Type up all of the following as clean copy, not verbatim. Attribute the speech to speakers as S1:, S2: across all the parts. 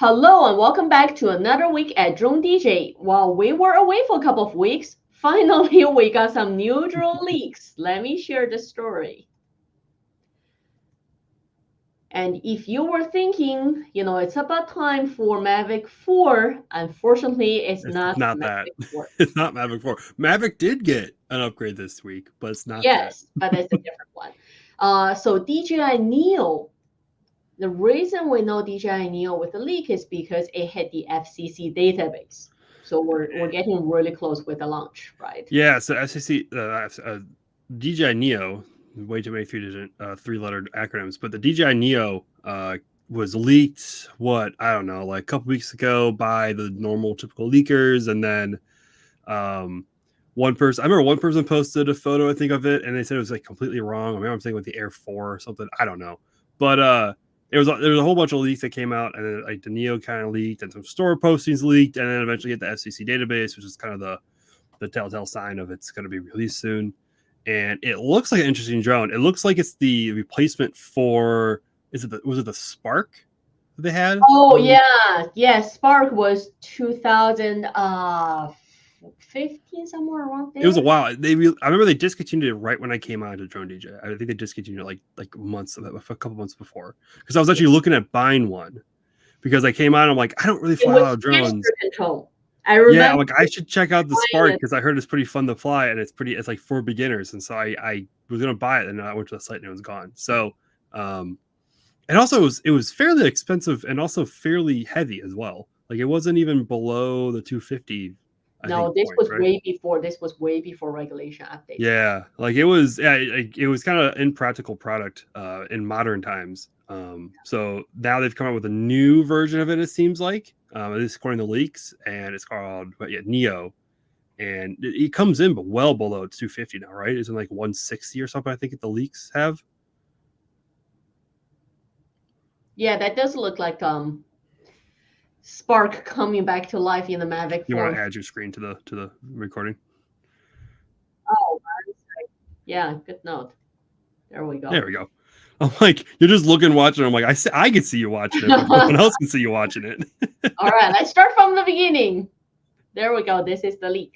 S1: Hello and welcome back to another week at DroneDJ. While we were away for a couple of weeks, finally we got some new drone leaks. Let me share the story. And if you were thinking, it's about time for Mavic 4, unfortunately, it's
S2: It's
S1: not
S2: not that.
S1: Mavic 4.
S2: It's not Mavic 4. Mavic did get an upgrade this week, but it's not that.
S1: Yes, but it's a different one. So DJI Neo. The reason we know DJI Neo with the leak is because it hit the FCC database. So we're getting really close with the launch, right?
S2: Yeah, so SEC, DJI Neo, way too many three-lettered acronyms, but the DJI Neo was leaked, I don't know, like a couple weeks ago by the normal typical leakers, and then I remember one person posted a photo, I think, of it, and they said it was like completely wrong. I remember I'm saying with the Air 4 or something. I don't know. But there was a whole bunch of leaks that came out, and then like the Neo kind of leaked, and some store postings leaked, and then eventually hit the FCC database, which is kind of the telltale sign of it's going to be released soon. And it looks like an interesting drone. It looks like it's the replacement for was it the Spark that they had?
S1: Oh yeah, Spark was 2015 somewhere around
S2: It was a
S1: there.
S2: while. I remember they discontinued it right when I came out of DroneDJ. I think they discontinued it like a couple months before, because I was actually looking at buying one because I came out. I'm like, I don't really
S1: It
S2: fly a lot
S1: was
S2: of drones.
S1: gesture control. I
S2: Yeah, I'm
S1: remember
S2: like, I should check out the
S1: buying
S2: Spark
S1: it.
S2: because I heard it's pretty fun to fly and it's like for beginners. And so I was gonna buy it, and I went to the site and it was gone. So and also it was fairly expensive and also fairly heavy as well. Like it wasn't even below the 250, I think,
S1: No, this
S2: point,
S1: was
S2: right?
S1: way before. This was way before regulation update.
S2: Yeah, like it was. Yeah, it was kind of impractical product in modern times. So now they've come out with a new version of it. It seems like, at least according to leaks, and it's called Neo, and it comes in but well below 250 now, right? It's in like 160 or something. I think the leaks have.
S1: Yeah, that does look like Spark coming back to life in the Mavic
S2: You want
S1: form.
S2: to add your screen to the recording?
S1: Oh, yeah, good note. There we go.
S2: There we go. I'm like, you're just looking, watching. I'm like, I can see you watching it, but no one else can see you watching it.
S1: All right, let's start from the beginning. There we go. This is the leak.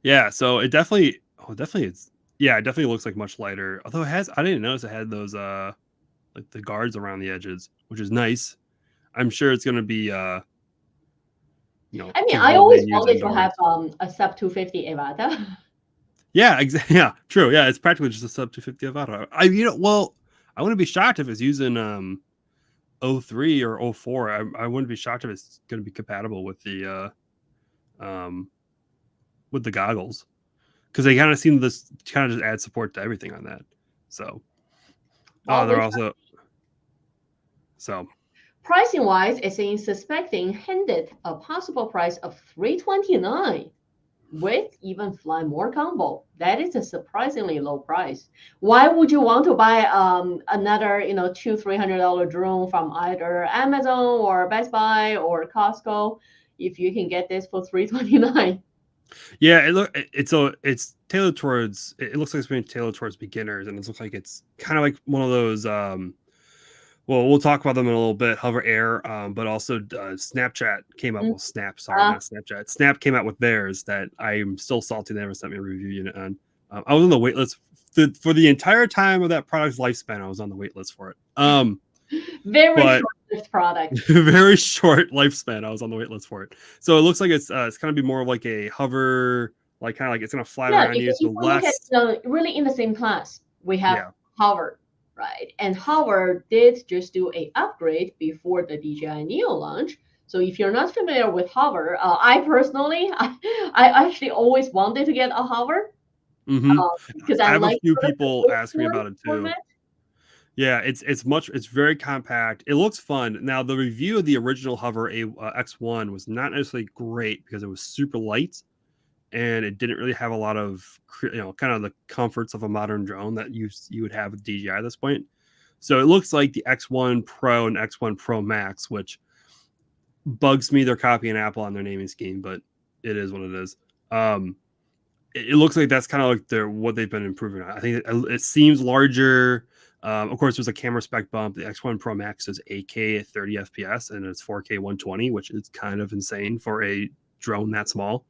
S2: Yeah, so it definitely, it definitely looks like much lighter. Although I didn't notice it had those like the guards around the edges, which is nice. I'm sure it's gonna be
S1: I mean, I
S2: capable to
S1: always
S2: use
S1: wanted to
S2: indoors.
S1: have a sub 250 Evata.
S2: Yeah, exactly. Yeah, true. Yeah, it's practically just a sub 250 Avata. I wouldn't be shocked if it's using 03 or 04. I wouldn't be shocked if it's going to be compatible with the goggles, because they kind of seem this kind of just add support to everything on that. So, they're also so
S1: pricing wise, it's in suspecting hinted a possible price of $329 with even fly more combo. That is a surprisingly low price. Why would you want to buy another $200-300 drone from either Amazon or Best Buy or Costco if you can get this for $329?
S2: yeah, it's tailored towards. It looks like it's being tailored towards beginners, and it looks like it's kind of like one of those. Well, we'll talk about them in a little bit. HoverAir, but also Snapchat came out. Well, Snap, sorry, not Snapchat. Snap came out with theirs that I'm still salty they never sent me a review unit on. I was on the wait list for the entire time of that product's lifespan. I was on the wait list for it.
S1: Very short-lived product.
S2: Very short lifespan. I was on the wait list for it. So it looks like it's going to be more of like a hover, like kind of like it's going to fly around you.
S1: Because
S2: So
S1: if we look at really in the same class, we have Hover, right? And Hover did just do a upgrade before the DJI Neo launch. So if you're not familiar with Hover, I personally, I actually always wanted to get a Hover because
S2: I have
S1: like
S2: a few people ask me about it too.
S1: format.
S2: Yeah, it's very compact. It looks fun. Now the review of the original Hover X1 was not necessarily great because it was super light and it didn't really have a lot of kind of the comforts of a modern drone that you would have with DJI at this point. So it looks like the X1 Pro and X1 Pro Max, which bugs me. They're copying Apple on their naming scheme, but it is what it is. It looks like that's kind of like what they've been improving on. I think it seems larger. Of course, there's a camera spec bump. The X1 Pro Max is 8K at 30 FPS, and it's 4K 120, which is kind of insane for a drone that small.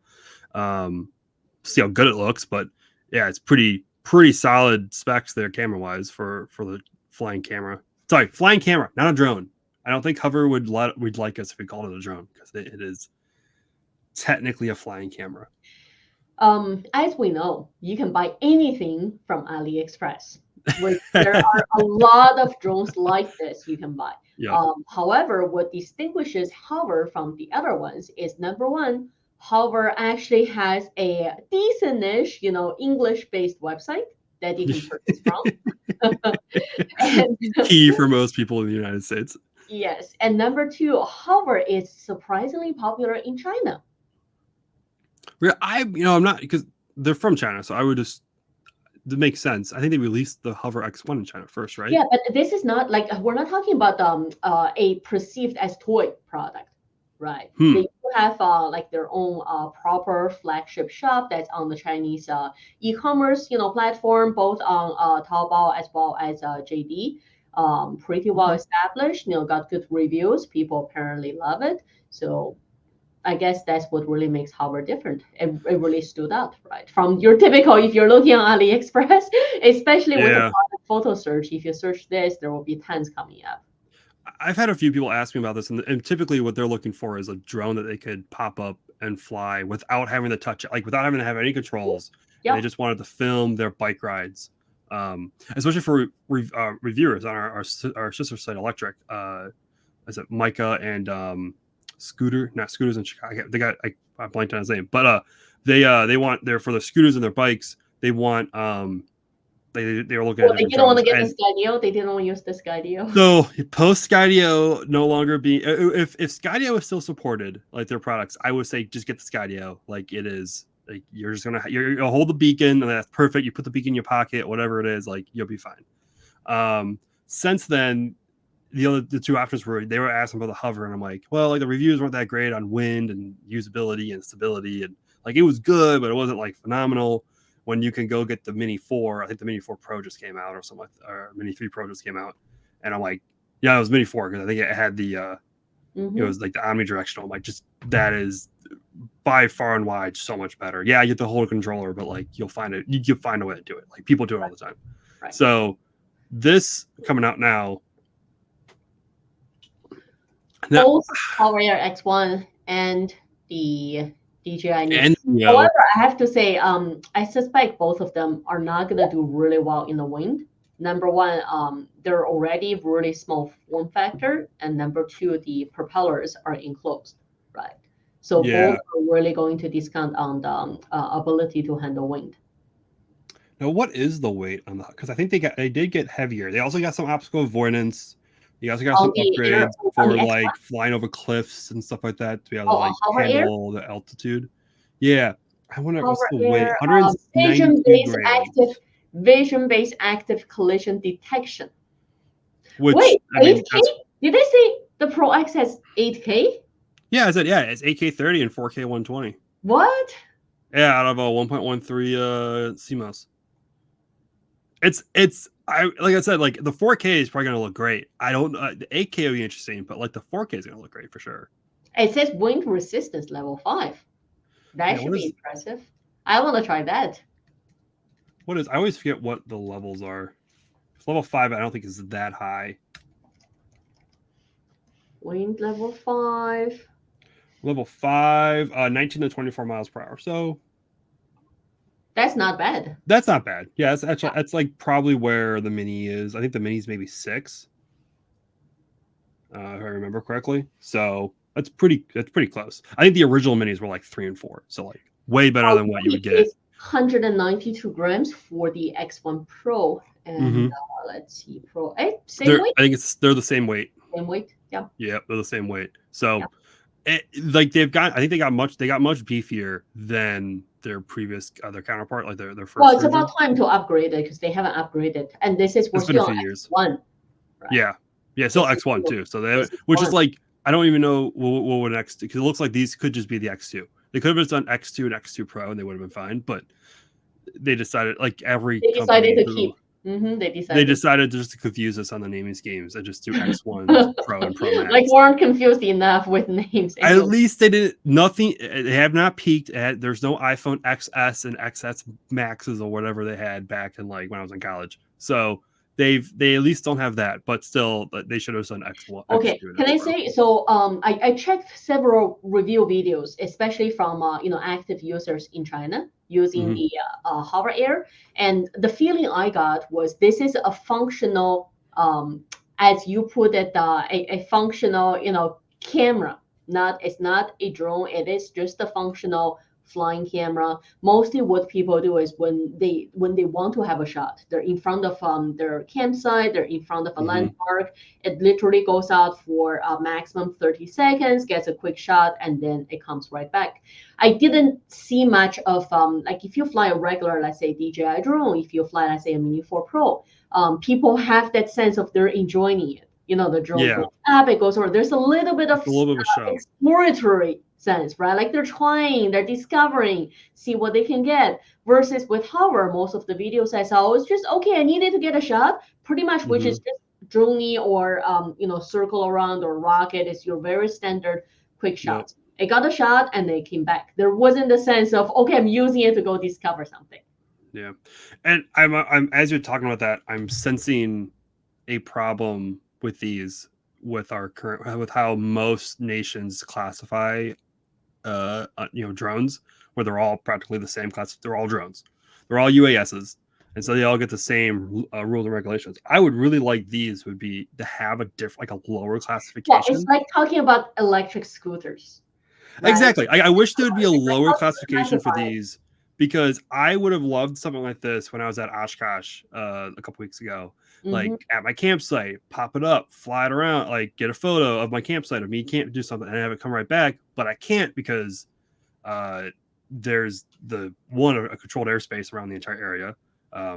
S2: See how good it looks, but yeah, it's pretty solid specs there camera wise for the flying camera. Sorry, flying camera, not a drone. I don't think Hover would like us if we called it a drone, because it is technically a flying camera.
S1: As we know, you can buy anything from AliExpress. There are a lot of drones like this you can buy.
S2: Yeah.
S1: However, what distinguishes Hover from the other ones is, number one, Hover actually has a decent-ish, English-based website that you can purchase from. And,
S2: key for most people in the United States.
S1: Yes, and number two, Hover is surprisingly popular in China.
S2: I'm not, because they're from China, so I would just, that makes sense. I think they released the Hover X1 in China first, right?
S1: Yeah, but this is not like, we're not talking about a perceived as toy product, right? They do have like their own proper flagship shop that's on the Chinese e-commerce platform, both on Taobao as well as JD. Pretty well established, got good reviews. People apparently love it. So I guess that's what really makes Hover different. It really stood out, right? From your typical, if you're looking on AliExpress, especially with a photo search, if you search this, there will be tons coming up.
S2: I've had a few people ask me about this, and typically what they're looking for is a drone that they could pop up and fly without having to touch it, like without having to have any controls. Yep. They just wanted to film their bike rides, especially for reviewers on our sister site, Electric. Is it Micah and Scooter? Not Scooters in Chicago. They got I blanked on his name, but they want for the scooters and their bikes. They want they were looking at.
S1: They didn't want to get the Skydio. They didn't want to use the Skydio.
S2: So post Skydio no longer being, if Skydio is still supported, like their products, I would say just get the Skydio. Like it is, like you're just you'll hold the beacon and that's perfect. You put the beacon in your pocket, whatever it is, like you'll be fine. Since then, the two options they were asking about the Hover, and I'm like, well, like the reviews weren't that great on wind and usability and stability, and like it was good, but it wasn't like phenomenal. When you can go get the Mini 4, I think the Mini 4 Pro just came out or something, or Mini 3 Pro just came out. And I'm like, yeah, it was Mini 4 because I think it had the, it was like the omnidirectional. I'm like, just that is by far and wide so much better. Yeah, you get the whole controller, but like you'll find a way to do it. Like people do it all the time. Right. So this coming out now.
S1: Both HoverAir X1 and the DJI Neo. However, I have to say, I suspect both of them are not going to do really well in the wind. Number one, they're already really small form factor, and number two, the propellers are enclosed, right? So both are really going to discount on the ability to handle wind.
S2: Now, what is the weight on the? Because I think they did get heavier. They also got some optical avoidance. You also got some upgrades for like flying over cliffs and stuff like that to be able to like handle the altitude. Yeah, I wonder what's the weight. 192
S1: vision-based active collision detection.
S2: Which,
S1: wait, 8K? Did they say the Pro X has 8K?
S2: Yeah, I said it's 8K 30 and 4K 120.
S1: What?
S2: Yeah, out of a 1.13 CMOS. It's like I said, like the 4K is probably gonna look great. I don't the 8K will be interesting, but like the 4K is gonna look great for sure.
S1: It says wind resistance level 5. That should be impressive. I want to try that.
S2: What is? I always forget what the levels are. Level 5, I don't think is that high.
S1: Wind level 5.
S2: Level 5, 19 to 24 miles per hour. So
S1: that's not bad.
S2: That's not bad. Yeah, that's actually that's like probably where the Mini is. I think the Mini's maybe 6, if I remember correctly. So that's pretty close. I think the original Minis were like 3 and 4, so like way better than what you would get.
S1: 192 grams for the X1 Pro, and let's see, Pro. Same weight.
S2: I think they're the same weight.
S1: Same weight. Yeah.
S2: Yeah, they're the same weight. So, like they got much beefier than their previous their counterpart, like their first.
S1: Well, it's about time to upgrade it because they haven't upgraded, and this is we're still on X1.
S2: Right? Yeah, still X1 too. So which is like I don't even know what would next, because it looks like these could just be the X2. They could have just done X2 and X2 Pro, and they would have been fine. But they decided
S1: to keep.
S2: They decided just to confuse us on the naming schemes and just do X1 Pro and Pro Max.
S1: Like, weren't confused enough with names.
S2: Anyway. At least they didn't. Nothing. They have not peaked at. There's no iPhone XS and XS Maxes or whatever they had back in like when I was in college. So they at least don't have that. But still, they should have done X1.
S1: Okay. Can I say so? I checked several review videos, especially from active users in China using the HoverAir, and the feeling I got was this is a functional, as you put it, a functional camera. It's not a drone. It is just a functional flying camera. Mostly what people do is when they want to have a shot, they're in front of their campsite, they're in front of a landmark. It literally goes out for a maximum 30 seconds, gets a quick shot, and then it comes right back. I didn't see much of like if you fly a regular, let's say DJI drone, if you fly, let's say a Mini 4 Pro, people have that sense of they're enjoying it. The drone goes up, it goes over. There's a little bit of exploratory sense, right? Like they're trying, they're discovering, see what they can get. Versus with Hover, most of the videos I saw was just, okay, I needed to get a shot, pretty much, which is just drone or circle around or rocket is your very standard quick shots. I got a shot and they came back. There wasn't the sense of, okay, I'm using it to go discover something.
S2: Yeah, and I'm as you're talking about that, I'm sensing a problem with these with how most nations classify drones, where they're all practically the same class. They're all drones, they're all UASs, and so they all get the same rules and regulations. I would really like these would be to have a different, like a lower classification.
S1: Yeah, it's like talking about electric scooters,
S2: right? Exactly. I wish there would be a lower classification for these, because I would have loved something like this when I was at Oshkosh a couple weeks ago. Like at my campsite, pop it up, fly it around, like get a photo of my campsite of me can't do something and have it come right back. But I can't because there's a controlled airspace around the entire area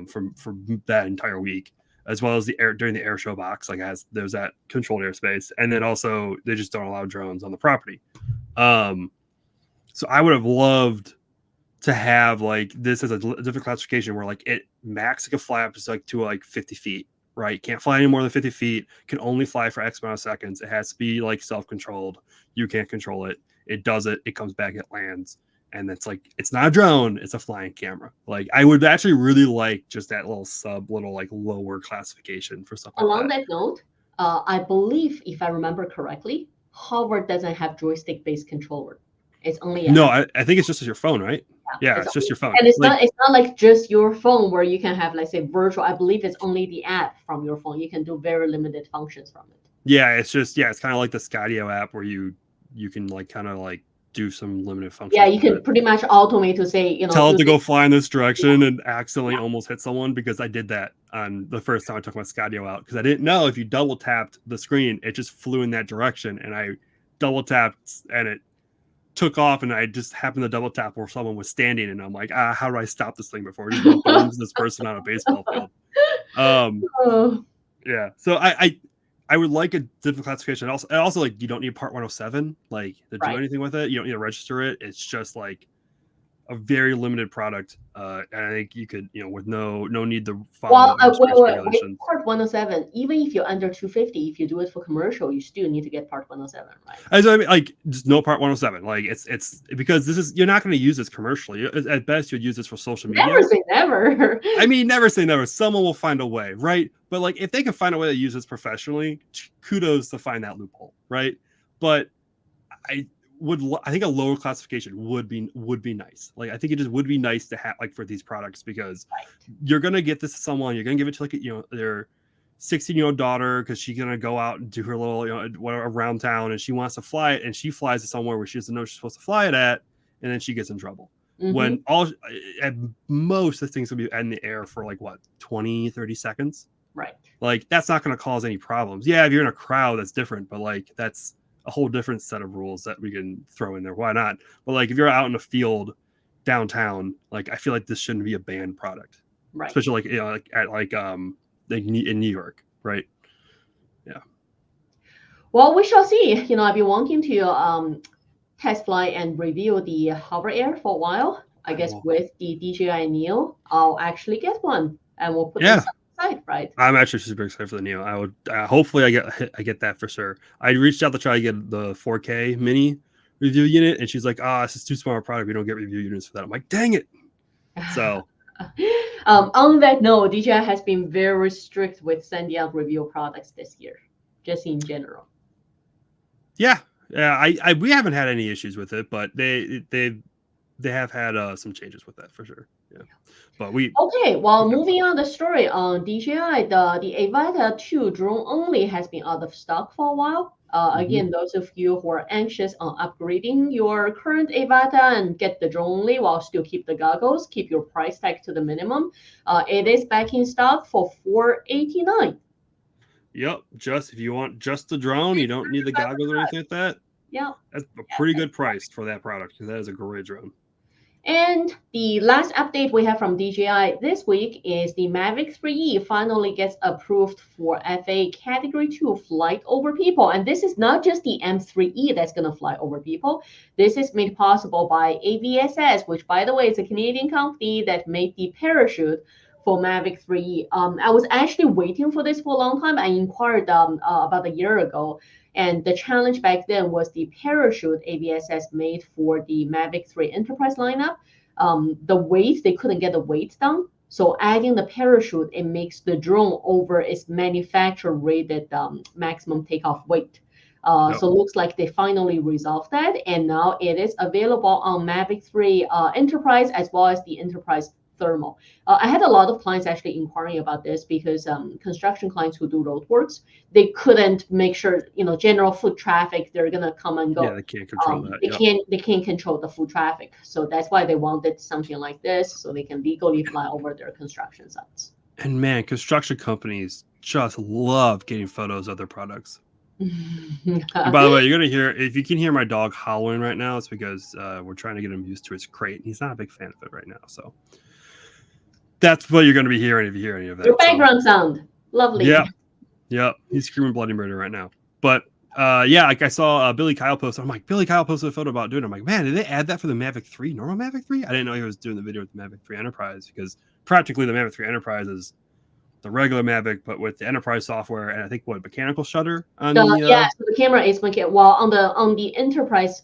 S2: for that entire week, as well as during the air show box. Like there's that controlled airspace, and then also they just don't allow drones on the property. So I would have loved to have like this as a different classification where like it max can fly up to 50 feet, right? Can't fly any more than 50 feet, can only fly for X amount of seconds. It has to be like self-controlled. You can't control it. It does it. It comes back, it lands. And it's like, it's not a drone, it's a flying camera. Like I would actually really like just that little like lower classification for something.
S1: Along that note, I believe if I remember correctly, Hover doesn't have joystick-based controller. It's only
S2: I think it's just your phone, right? Yeah, it's just your phone.
S1: And it's not like just your phone where you can have, let's say, virtual. I believe it's only the app from your phone. You can do very limited functions from it.
S2: Yeah, it's kind of like the Skydio app where you can like kind of like do some limited functions.
S1: Yeah, you can pretty much automate to say,
S2: tell it to go fly in this direction and accidentally almost hit someone, because I did that on the first time I took my Skydio out, because I didn't know if you double tapped the screen, it just flew in that direction, and I double tapped and it took off, and I just happened to double tap where someone was standing, and I'm like, how do I stop this thing before it just bones this person on a baseball field? Yeah, so I would like a different classification. Also like you don't need Part 107 like to do anything with it. You don't need to register it. It's just like a very limited product, and I think you could, with no need to follow regulations.
S1: Part 107, even if you're under 250, if you do it for commercial, you still need to get Part 107, right?
S2: As I mean, like just no Part 107. Like it's because you're not going to use this commercially. At best, you'd use this for social media.
S1: Never say never.
S2: I mean, never say never. Someone will find a way, right? But like if they can find a way to use this professionally, kudos to find that loophole, right? But I think a lower classification would be nice. Like I think it just would be nice to have like for these products, because you're gonna get this to someone, you're gonna give it to like their 16-year-old daughter, because she's gonna go out and do her little whatever around town, and she wants to fly it, and she flies it somewhere where she doesn't know she's supposed to fly it at, and then she gets in trouble. When at most this thing's gonna be in the air for like what 20-30 seconds,
S1: right? Like
S2: that's not gonna cause any problems. Yeah, if you're in a crowd, that's different, but like that's a whole different set of rules that we can throw in there. Why not? But like if you're out in a field downtown, like I feel like this shouldn't be a banned product,
S1: right?
S2: Especially like in New York, right? Yeah.
S1: Well, we shall see. I've been wanting to test fly and review the HoverAir for a while. I guess with the DJI Neo, I'll actually get one, and we'll put excited, right?
S2: I'm actually super excited for the Neo. I would hopefully I get that for sure. I reached out to try to get the 4K mini review unit, and she's like, this is too small a product. We don't get review units for that. I'm like, dang it. So
S1: on that note, DJI has been very strict with sending out review products this year, just in general.
S2: Yeah. We haven't had any issues with it, but they have had some changes with that for sure. Yeah. But
S1: Moving on the story on DJI, the Avata 2 drone only has been out of stock for a while. Again, those of you who are anxious on upgrading your current Avata and get the drone only while still keep the goggles, keep your price tag to the minimum. It is back in stock for $489.
S2: Yep, just if you want just the drone, you don't need the goggles or anything like that.
S1: Yeah,
S2: that's a pretty good price for that product because that is a great drone.
S1: And the last update we have from DJI this week is the Mavic 3E finally gets approved for FAA Category 2 flight over people. And this is not just the M3E that's going to fly over people. This is made possible by AVSS, which, by the way, is a Canadian company that made the parachute for Mavic 3E. I was actually waiting for this for a long time. I inquired about a year ago. And the challenge back then was the parachute AVSS made for the Mavic 3 Enterprise lineup. The weight, they couldn't get the weight down. So adding the parachute, it makes the drone over its manufacturer rated maximum takeoff weight. So it looks like they finally resolved that. And now it is available on Mavic 3 Enterprise as well as the Enterprise Thermal. I had a lot of clients actually inquiring about this because construction clients who do roadworks, they couldn't make sure, general foot traffic, they're gonna come and go.
S2: Yeah, they can't control that.
S1: They can't control the foot traffic. So that's why they wanted something like this so they can legally fly over their construction sites.
S2: And man, construction companies just love getting photos of their products. And by the way, you're gonna hear, if you can hear my dog howling right now, it's because we're trying to get him used to his crate. He's not a big fan of it right now, so that's what you're going to be hearing if you hear any of that.
S1: Your background sound. Lovely.
S2: Yeah. He's screaming bloody murder right now. But like I saw Billy Kyle post. I'm like, Billy Kyle posted a photo about doing it. I'm like, man, did they add that for the Mavic 3, normal Mavic 3? I didn't know he was doing the video with the Mavic 3 Enterprise because practically the Mavic 3 Enterprise is the regular Mavic, but with the Enterprise software and I think mechanical shutter on
S1: so the camera is mechanical. Well, on the Enterprise,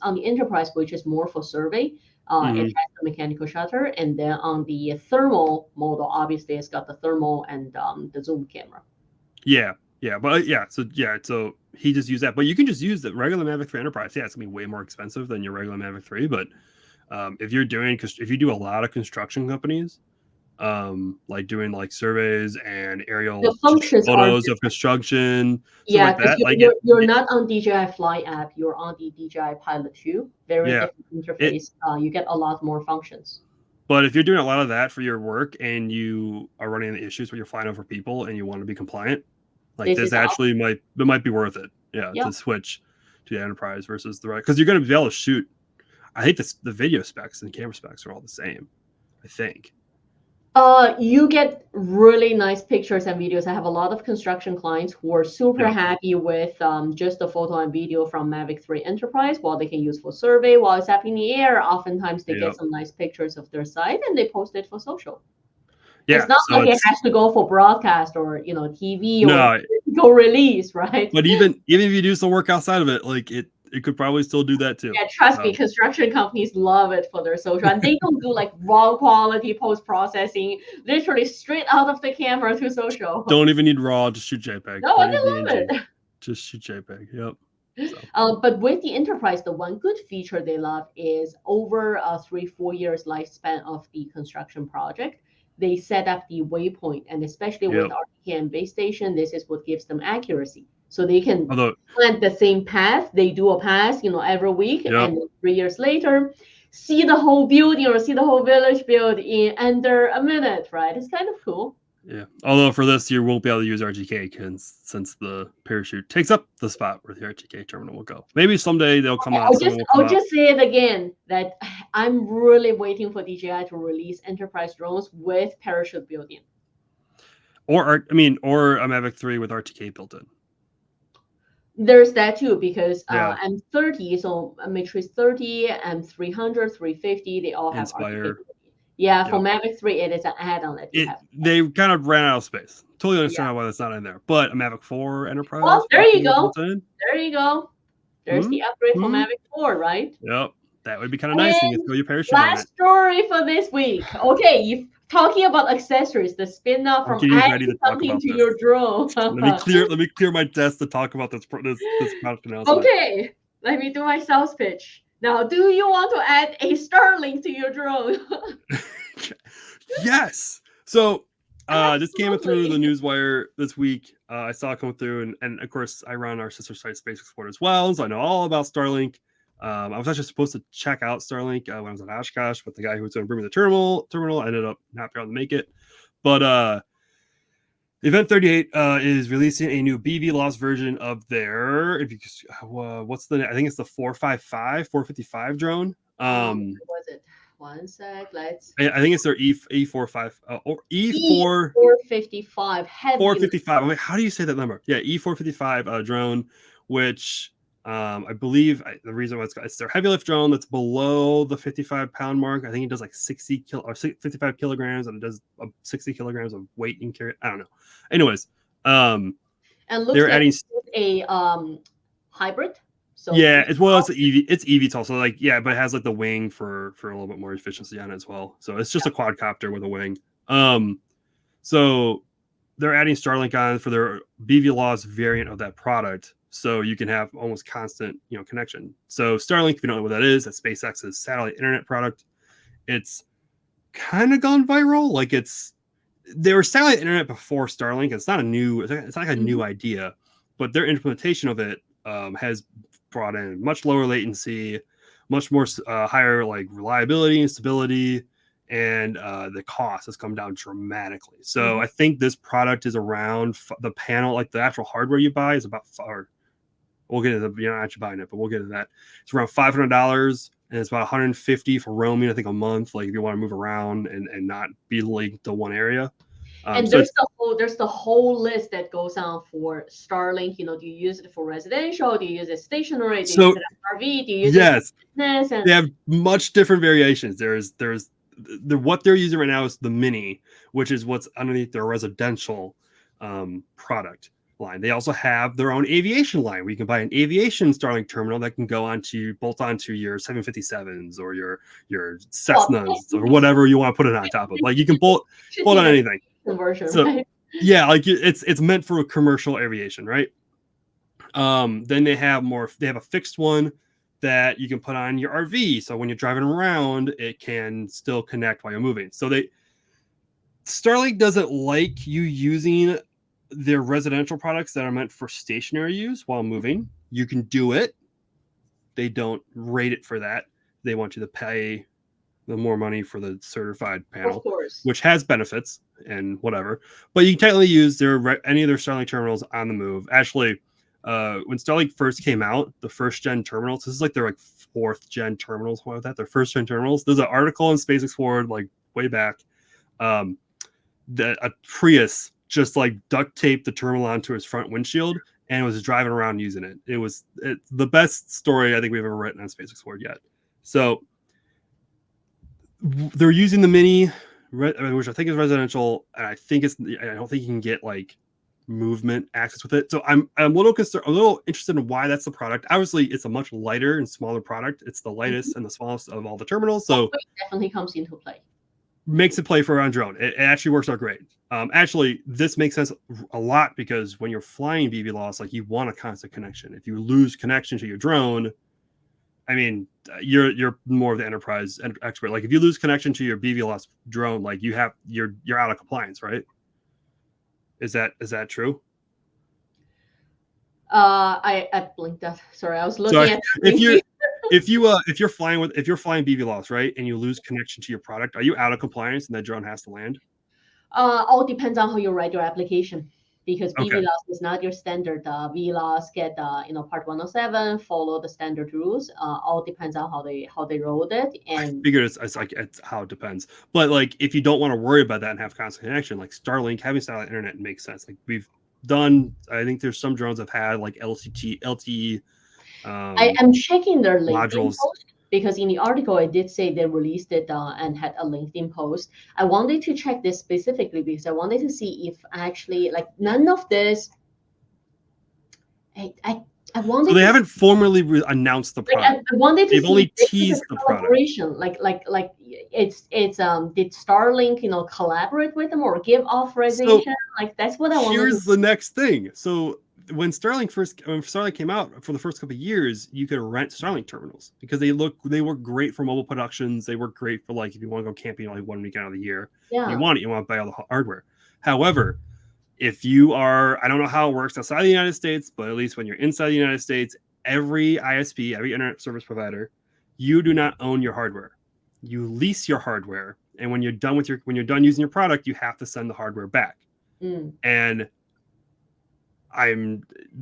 S1: which is more for survey. It has the mechanical shutter, and then on the thermal model, obviously it's got the thermal and the zoom camera.
S2: So he just used that, but you can just use the regular Mavic 3 Enterprise. Yeah, it's gonna be way more expensive than your regular Mavic 3, but if you do a lot of construction companies, like doing like surveys and aerial photos of construction,
S1: like that. You're not on DJI Fly app, you're on the DJI Pilot 2. Very different interface. You get a lot more functions.
S2: But if you're doing a lot of that for your work and you are running into issues where you're flying over people and you want to be compliant, like this actually might be worth it. To switch to the Enterprise versus the right, because you're going to be able to shoot. I think the video specs and camera specs are all the same, I think.
S1: You get really nice pictures and videos. I have a lot of construction clients who are super happy with just the photo and video from Mavic 3 Enterprise, while they can use for survey while it's up in the air. Oftentimes they get some nice pictures of their site and they post it for social. Yeah, it's not like it has to go for broadcast or TV or go release, right?
S2: But even if you do some work outside of it, like it could probably still do that too.
S1: Yeah, trust me, construction companies love it for their social. And they don't do like raw quality post-processing, literally straight out of the camera to social.
S2: Don't even need raw, just shoot JPEG.
S1: No, I love it.
S2: Just shoot JPEG, yep.
S1: So. But with the Enterprise, the one good feature they love is over 3-4 years lifespan of the construction project, they set up the waypoint. And especially with RTK and base station, this is what gives them accuracy. So they can plan the same path. They do a pass, every week, and 3 years later, see the whole building or see the whole village built in under a minute, right? It's kind of cool.
S2: Yeah. Although for this, you won't be able to use RTK since the parachute takes up the spot where the RTK terminal will go. Maybe someday they'll come out.
S1: I'll just say it again that I'm really waiting for DJI to release Enterprise drones with parachute built-in.
S2: Or a Mavic 3 with RTK built in.
S1: There's that too, because M30, so Matrix 30, M300, 350, they all have
S2: Inspire.
S1: RTK. Yeah, for Mavic 3, it is an add-on that you have.
S2: They kind of ran out of space. Totally understand
S1: Yeah.
S2: why that's not in there. But a Mavic 4 Enterprise.
S1: Well, there you go.
S2: built in,
S1: There you go. There's the upgrade for Mavic 4, right?
S2: Yep. That would be kind of nice. You can throw your parachute on it.
S1: Last story for this week. Okay, you talking about accessories, the spin-off from adding something to your drone.
S2: let me clear my desk to talk about this product announcement.
S1: Okay, let me do my sales pitch. Now, do you want to add a Starlink to your drone?
S2: Yes. So this came through the newswire this week. I saw it come through, and of course, I run our sister site Space Explorer as well, so I know all about Starlink. I was actually supposed to check out Starlink when I was at Oshkosh, but the guy who was going to bring me the terminal ended up not being able to make it. But Event 38 is releasing a new BVLOS version of their, I think it's the 455 drone.
S1: What was it? One sec, let's.
S2: I think it's their E45 or
S1: E455 heavy.
S2: 455. Wait, how do you say that number? Yeah, E455 drone, which I believe the reason why it's their heavy lift drone that's below the 55-pound mark. I think it does like 55 kilograms, and it does 60 kilograms of weight and carry. I don't know. Anyways,
S1: and they're adding a hybrid. So
S2: yeah, as well as the EV. It's eVTOL, so like but it has like the wing for a little bit more efficiency on it as well. So it's just a quadcopter with a wing. So they're adding Starlink on for their BVLOS variant of that product, so you can have almost constant, connection. So Starlink, if you don't know what that is, that's SpaceX's satellite internet product. It's kind of gone viral. Like there was satellite internet before Starlink. It's not like a new idea, but their implementation of it has brought in much lower latency, much more higher like reliability and stability, and the cost has come down dramatically. So I think this product is around the panel, like the actual hardware you buy is about we'll get into you're not actually buying it, but we'll get into that. It's around $500, and it's about $150 for roaming, I think, a month, like if you want to move around and not be linked to one area.
S1: And there's the whole list that goes on for Starlink. Do you use it for residential? Do you use it stationary? Do you use it as RV? Do you use it for business? And
S2: they have much different variations. There's what they're using right now is the Mini, which is what's underneath their residential product line. They also have their own aviation line where you can buy an aviation Starlink terminal that can go bolt onto your 757s or your Cessnas or whatever you want to put it on top of. Like you can bolt on anything.
S1: Conversion,
S2: so
S1: right?
S2: Yeah, like it's meant for commercial aviation, right? Then they have a fixed one that you can put on your RV, so when you're driving around it can still connect while you're moving. So Starlink doesn't like you using their residential products that are meant for stationary use while moving. You can do it. They don't rate it for that. They want you to pay the more money for the certified panel,
S1: of course,
S2: which has benefits and whatever. But you can technically use any of their Starlink terminals on the move. Actually, when Starlink first came out, the first gen terminals, this is like their like fourth gen terminals, what was that? Their first gen terminals. There's an article in Space Explorer like way back that a Prius just like duct taped the terminal onto his front windshield and was driving around using it. It's the best story I think we've ever written on Space Explorer yet. So they're using the Mini, which I think is residential, and I don't think you can get like movement access with it. So I'm a little concerned, a little interested in why that's the product. Obviously, it's a much lighter and smaller product. It's the lightest and the smallest of all the terminals, so
S1: it definitely comes into play.
S2: Makes it play for on drone. It actually works out great. Actually, this makes sense a lot because when you're flying BVLOS, like you want a constant connection. If you lose connection to your drone, I mean, you're more of the enterprise expert. Like if you lose connection to your BVLOS drone, like you're out of compliance, right? Is that true?
S1: I blinked out. Sorry, I was looking at.
S2: If you're flying BVLOS, right, and you lose connection to your product, are you out of compliance and that drone has to land?
S1: All depends on how you write your application, because BVLOS is not your standard. VLOS get part 107, follow the standard rules. All depends on how they wrote it. And
S2: I figured it's how it depends. But like if you don't want to worry about that and have constant connection, like Starlink, having satellite internet makes sense. Like we've done, I think there's some drones that have had like LTE.
S1: I am checking their LinkedIn
S2: modules
S1: post because in the article it did say they released it and had a LinkedIn post. I wanted to check this specifically because I wanted to see if actually like none of this. I wanted.
S2: So they haven't formally announced the product.
S1: I wanted to
S2: They've
S1: see
S2: only
S1: if this is
S2: teased
S1: a
S2: the product.
S1: collaboration. Like it's did Starlink collaborate with them or give authorization?
S2: So
S1: like that's what I wanted.
S2: Here's the next thing. So when Starlink came out for the first couple of years, you could rent Starlink terminals because they work great for mobile productions. They work great for like if you want to go camping like 1 week out of the year.
S1: Yeah.
S2: You want to buy all the hardware. However, if you are, I don't know how it works outside the United States, but at least when you're inside the United States, every ISP, every internet service provider, you do not own your hardware. You lease your hardware, and when you're done using your product, you have to send the hardware back. And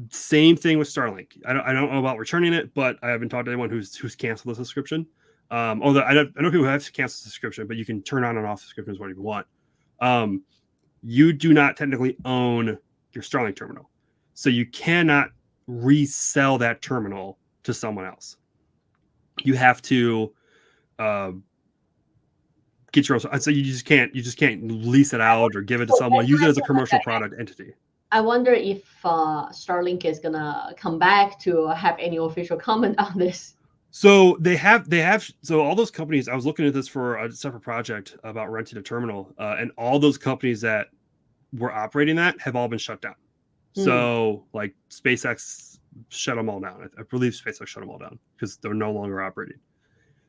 S2: same thing with Starlink. I don't know about returning it, but I haven't talked to anyone who's canceled the subscription. Although I know people who have canceled the subscription, but you can turn on and off subscriptions whenever you want. You do not technically own your Starlink terminal, so you cannot resell that terminal to someone else. You have to get your own. So you just can't lease it out or give it to someone. Use it as a commercial product entity.
S1: I wonder if Starlink is gonna come back to have any official comment on this.
S2: So they have. So all those companies. I was looking at this for a separate project about renting a terminal, and all those companies that were operating that have all been shut down. So like SpaceX shut them all down. I believe SpaceX shut them all down because they're no longer operating.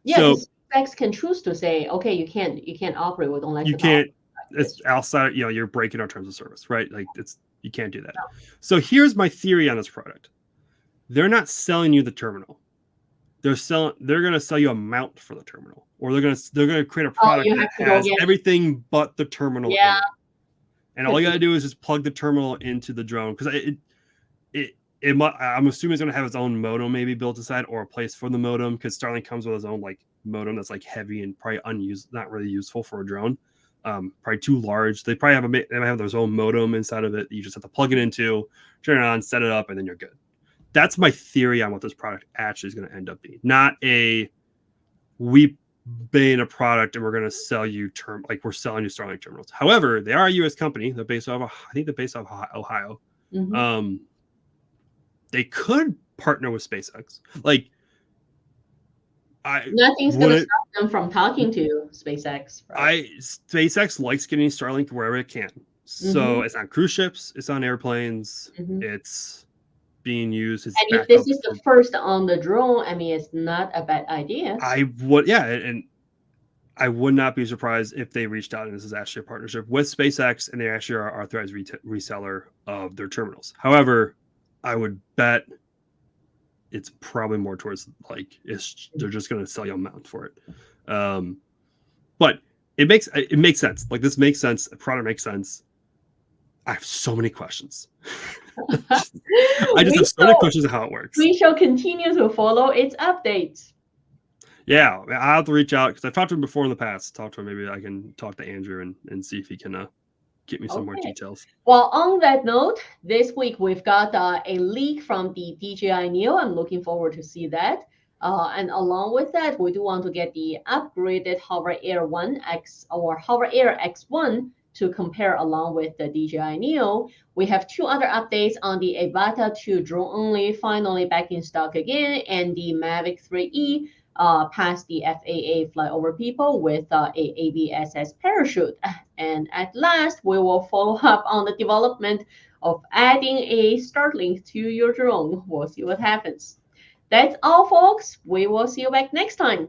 S1: Yeah, so SpaceX can choose to say, okay, you can't operate with online.
S2: You can't. It's outside. You're breaking our terms of service, right? Like you can't do that. No. So here's my theory on this product. They're not selling you the terminal. They're going to sell you a mount for the terminal, or they're going to create a product that has everything but the terminal.
S1: Yeah.
S2: And all you got to do is just plug the terminal into the drone, because I'm assuming it's going to have its own modem maybe built inside, or a place for the modem, because Starlink comes with its own like modem that's like heavy and probably unused, not really useful for a drone. Probably too large. They might have their own modem inside of it. You just have to plug it into, turn it on, set it up, and then you're good. That's my theory on what this product actually is going to end up being. Not we made a product and we're going to sell you we're selling you Starlink terminals. However, they are a U.S. company. They're based off Ohio. Mm-hmm. They could partner with SpaceX. Like,
S1: nothing's going to stop them from talking to SpaceX. Right?
S2: SpaceX likes getting Starlink wherever it can. So it's on cruise ships, it's on airplanes, it's being used.
S1: And if this is the first on the drone, I mean, it's not a bad idea.
S2: And I would not be surprised if they reached out and this is actually a partnership with SpaceX and they actually are authorized reseller of their terminals. However, I would bet it's probably more towards like they're just going to sell you a mount for it. But it makes sense. Like, this makes sense. The product makes sense. I have so many questions. I just have so many questions of how it works.
S1: We shall continue to follow its updates.
S2: Yeah, I'll have to reach out because I've talked to him before in the past. Maybe I can talk to Andrew and see if he can get me some more details.
S1: Well, on that note, this week we've got a leak from the DJI Neo. I'm looking forward to see that. And along with that, we do want to get the upgraded HoverAir X or HoverAir X1 to compare along with the DJI Neo. We have two other updates on the Avata 2 drone only, finally back in stock again, and the Mavic 3E passed the FAA flyover people with a ABSS parachute. And at last, we will follow up on the development of adding a Starlink to your drone. We'll see what happens. That's all, folks. We will see you back next time.